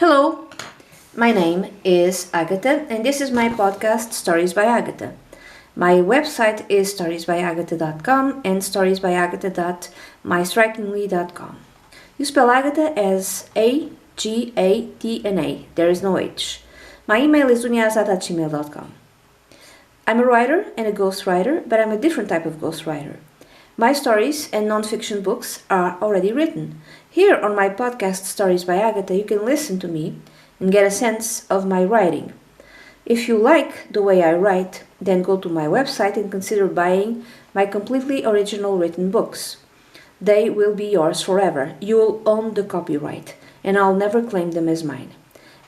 Hello, my name is Ágata and this is my podcast Stories by Ágata. My website is storiesbyagata.com and storiesbyagata.mystrikingly.com. You spell Ágata as A-G-A-T-N-A. There is no H. My email is duniazat@gmail.com. I'm a writer and a ghostwriter, but I'm a different type of ghostwriter. My stories and non-fiction books are already written. Here on my podcast Stories by Ágata, you can listen to me and get a sense of my writing. If you like the way I write, then go to my website and consider buying my completely original written books. They will be yours forever. You will own the copyright, and I'll never claim them as mine.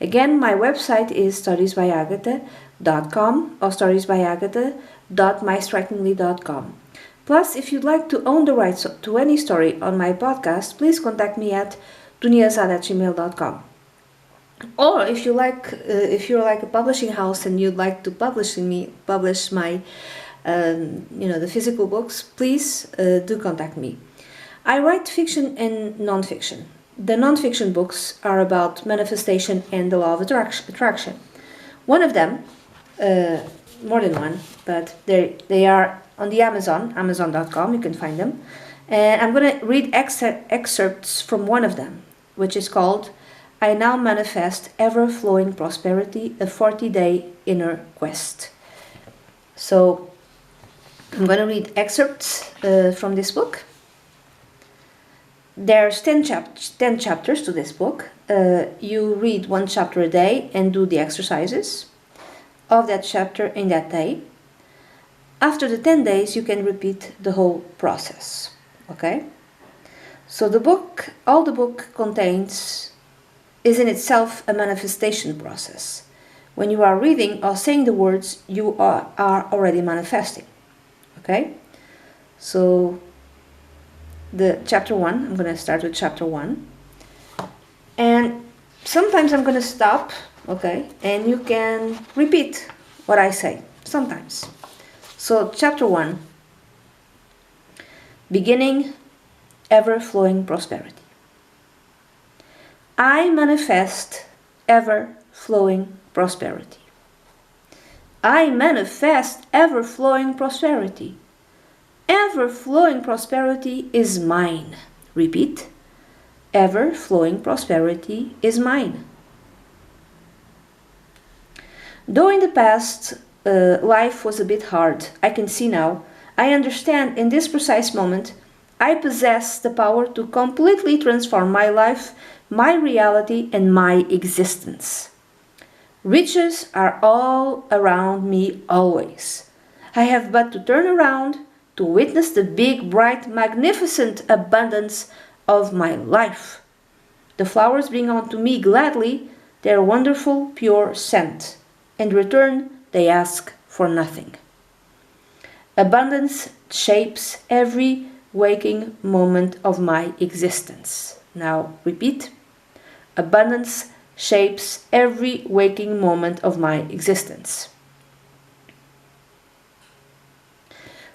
Again, my website is storiesbyagata.com or storiesbyagata.mystrikingly.com. Plus, if you'd like to own the rights to any story on my podcast, please contact me at duniazat@gmail.com. Or if you're like a publishing house and you'd like to publish my the physical books, please do contact me. I write fiction and non-fiction. The non-fiction books are about manifestation and the law of attraction. One of them, more than one, but they are on the amazon.com, you can find them. And I'm going to read excerpts from one of them, which is called I Now Manifest Ever-Flowing Prosperity, a 40-Day Inner Quest. So I'm going to read excerpts from this book. There's 10 chapters to this book. You read one chapter a day and do the exercises of that chapter in that day. After the 10 days, you can repeat the whole process. Okay? So all the book contains is in itself a manifestation process. When you are reading or saying the words, you are already manifesting. Okay? So the chapter 1, I'm going to start with chapter 1. And sometimes I'm going to stop, okay? And you can repeat what I say, sometimes. So chapter 1, beginning ever-flowing prosperity. I manifest ever-flowing prosperity. I manifest ever-flowing prosperity. Ever-flowing prosperity is mine. Repeat. Ever-flowing prosperity is mine. Though in the past life was a bit hard, I can see now, I understand in this precise moment, I possess the power to completely transform my life, my reality, and my existence. Riches are all around me always. I have but to turn around to witness the big, bright, magnificent abundance of my life. The flowers bring unto me gladly their wonderful, pure scent. In return, they ask for nothing. Abundance shapes every waking moment of my existence. Now, repeat. Abundance shapes every waking moment of my existence.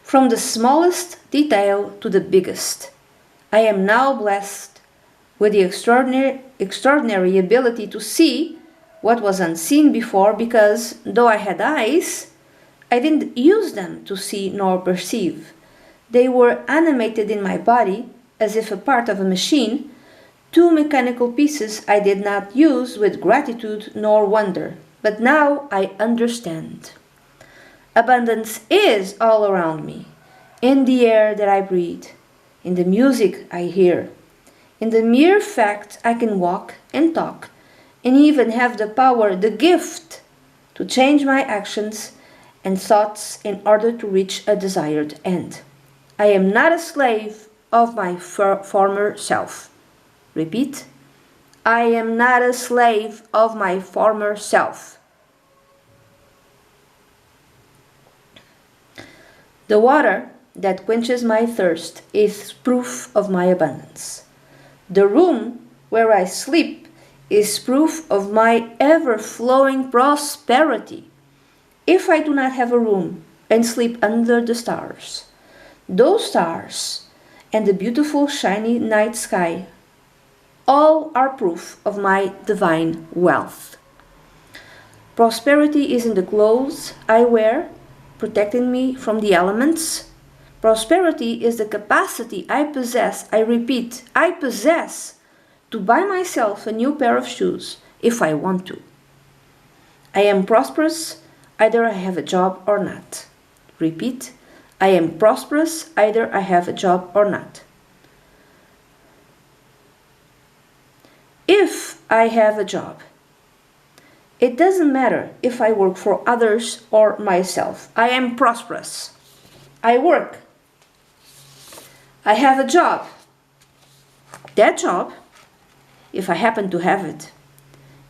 From the smallest detail to the biggest, I am now blessed with the extraordinary ability to see what was unseen before, because though I had eyes, I didn't use them to see nor perceive. They were animated in my body as if a part of a machine, two mechanical pieces I did not use with gratitude nor wonder, but now I understand. Abundance is all around me, in the air that I breathe, in the music I hear, in the mere fact I can walk and talk, and even have the power, the gift, to change my actions and thoughts in order to reach a desired end. I am not a slave of my former self. Repeat. I am not a slave of my former self. The water that quenches my thirst is proof of my abundance. The room where I sleep is proof of my ever-flowing prosperity. If I do not have a room and sleep under the stars, those stars and the beautiful shiny night sky All are proof of my divine wealth. Prosperity is in the clothes I wear, protecting me from the elements. Prosperity is the capacity I possess, I repeat, I possess, to buy myself a new pair of shoes if I want to. I am prosperous, either I have a job or not. Repeat, I am prosperous, either I have a job or not. If I have a job, it doesn't matter if I work for others or myself. I am prosperous. I work. I have a job. That job, if I happen to have it,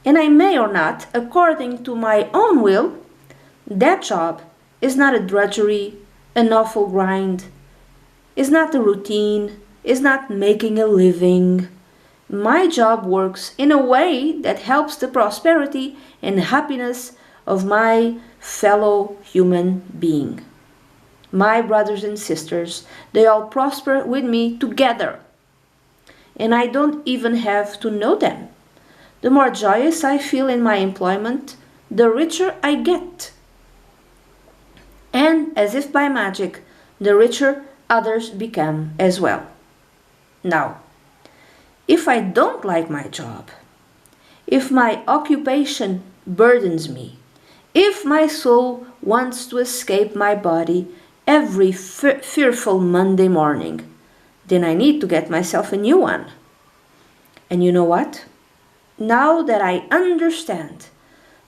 and I may or not, according to my own will, that job is not a drudgery, an awful grind, is not a routine, is not making a living. My job works in a way that helps the prosperity and happiness of my fellow human being. My brothers and sisters, they all prosper with me together. And I don't even have to know them. The more joyous I feel in my employment, the richer I get. And as if by magic, the richer others become as well. Now, if I don't like my job, if my occupation burdens me, if my soul wants to escape my body every fearful Monday morning, then I need to get myself a new one. And you know what? Now that I understand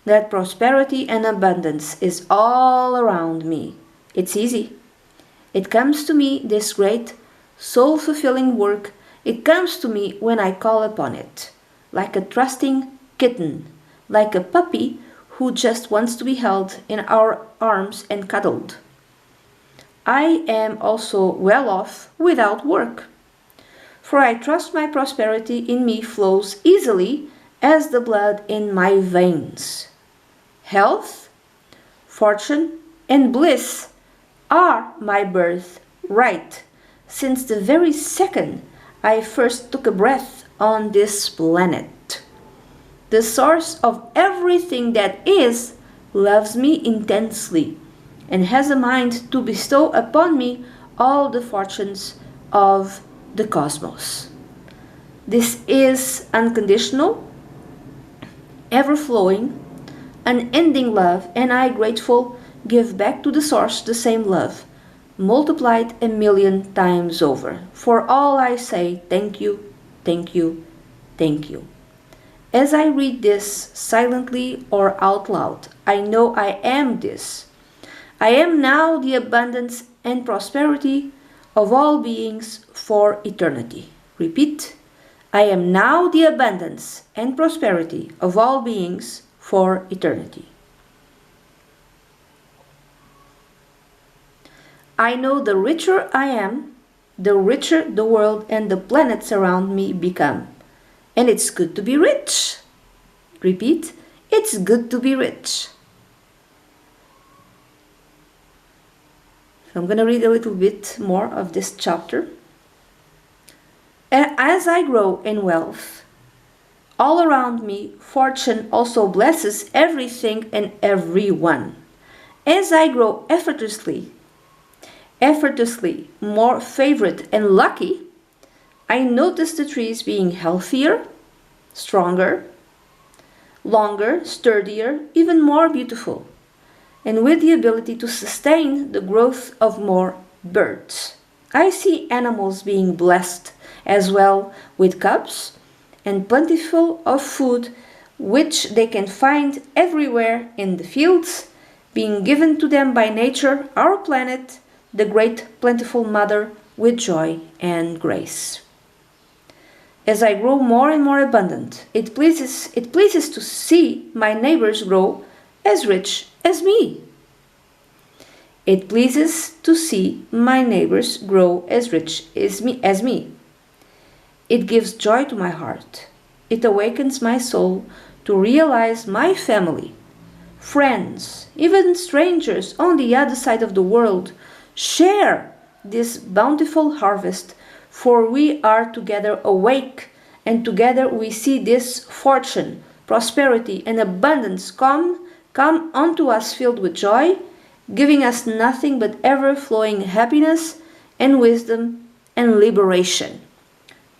that prosperity and abundance is all around me, it's easy. It comes to me, this great soul-fulfilling work. It comes to me when I call upon it, like a trusting kitten, like a puppy who just wants to be held in our arms and cuddled. I am also well off without work, for I trust my prosperity in me flows easily as the blood in my veins. Health, fortune, and bliss are my birthright, since the very second I first took a breath on this planet. The source of everything that is loves me intensely and has a mind to bestow upon me all the fortunes of the cosmos. This is unconditional, ever-flowing, unending love, and I, grateful, give back to the source the same love, multiplied 1,000,000 times over. For all I say, thank you, thank you, thank you. As I read this silently or out loud, I know I am this. I am now the abundance and prosperity of all beings for eternity. Repeat, I am now the abundance and prosperity of all beings for eternity. I know the richer I am, the richer the world and the planets around me become. And it's good to be rich. Repeat, it's good to be rich. So I'm going to read a little bit more of this chapter. As I grow in wealth, all around me, fortune also blesses everything and everyone. As I grow effortlessly more favored and lucky, I notice the trees being healthier, stronger, longer, sturdier, even more beautiful, and with the ability to sustain the growth of more birds. I see animals being blessed as well with cubs and plentiful of food which they can find everywhere in the fields, being given to them by nature, our planet, the great plentiful mother, with joy and grace. As I grow more and more abundant, it pleases to see my neighbors grow as rich as me. It pleases to see my neighbors grow as rich as me. It gives joy to my heart. It awakens my soul to realize my family, friends, even strangers on the other side of the world share this bountiful harvest, for we are together awake and together we see this fortune, prosperity, and abundance come unto us filled with joy, giving us nothing but ever-flowing happiness and wisdom and liberation.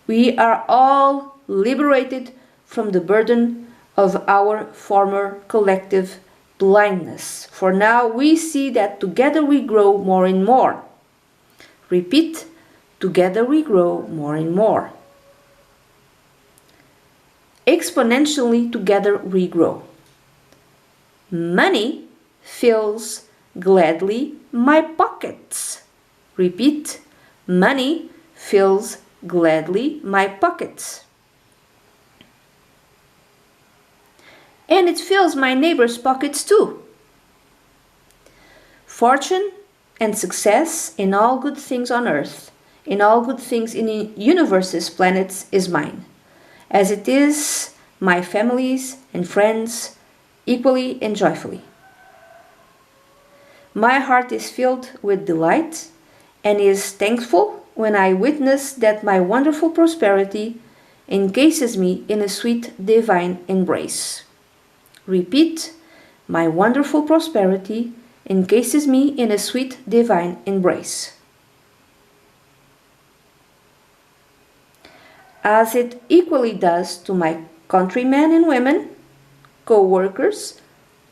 We are all liberated from the burden of our former collective blindness. For now we see that together we grow more and more. Repeat, together we grow more and more. Exponentially together we grow. Money fills gladly my pockets. Repeat, money fills gladly my pockets. And it fills my neighbor's pockets too. Fortune and success in all good things on earth, in all good things in the universe's planets is mine, as it is my family's and friends equally and joyfully. My heart is filled with delight and is thankful when I witness that my wonderful prosperity encases me in a sweet divine embrace. Repeat, my wonderful prosperity encases me in a sweet divine embrace. As it equally does to my countrymen and women, co-workers,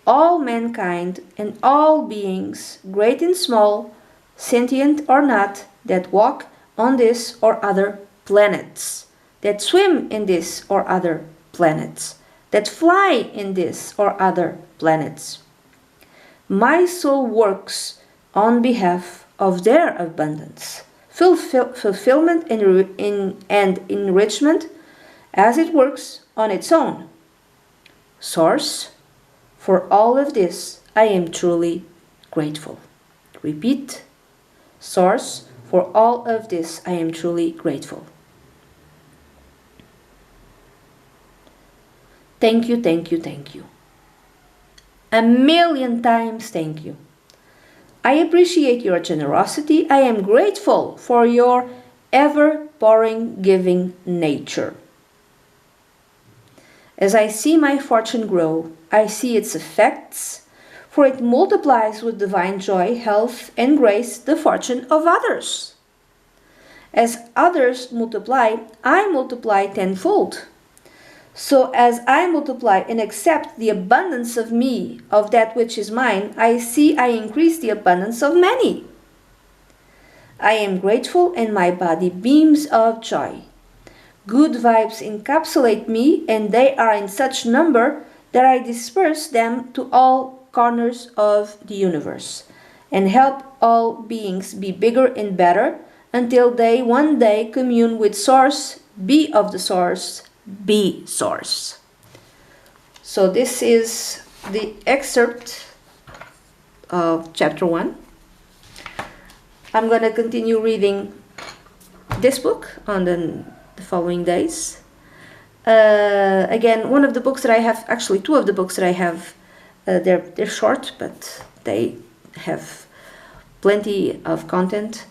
all mankind and all beings, great and small, sentient or not, that walk on this or other planets, that swim in this or other planets, that fly in this or other planets. My soul works on behalf of their abundance, fulfillment and enrichment, as it works on its own. Source, for all of this I am truly grateful. Repeat, Source, for all of this I am truly grateful. Thank you, thank you, thank you. A million times thank you. I appreciate your generosity. I am grateful for your ever-pouring giving nature. As I see my fortune grow, I see its effects, for it multiplies with divine joy, health, and grace the fortune of others. As others multiply, I multiply tenfold. So as I multiply and accept the abundance of me, of that which is mine, I see I increase the abundance of many. I am grateful and my body beams of joy. Good vibes encapsulate me, and they are in such number that I disperse them to all corners of the universe and help all beings be bigger and better until they one day commune with Source, be of the Source, be Source. So this is the excerpt of chapter 1. I'm going to continue reading this book on the following days. Again, one of the books that I have, actually two of the books that I have, they're short, but they have plenty of content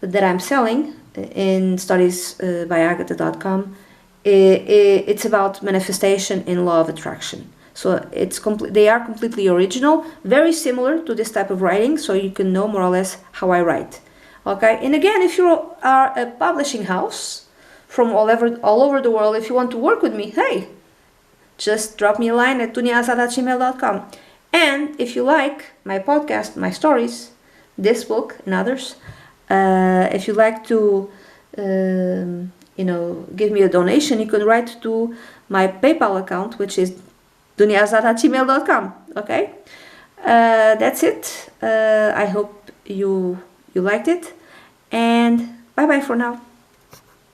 that I'm selling in studies by Ágata.com. It's about manifestation and law of attraction. So they are completely original, very similar to this type of writing, so you can know more or less how I write. Okay, and again, if you are a publishing house from all over the world, if you want to work with me, hey, just drop me a line at duniazada@gmail.com. And if you like my podcast, my stories, this book and others, if you like to give me a donation, you can write to my PayPal account, which is duniazada@gmail.com. Okay, that's it. I hope you liked it, and bye bye for now.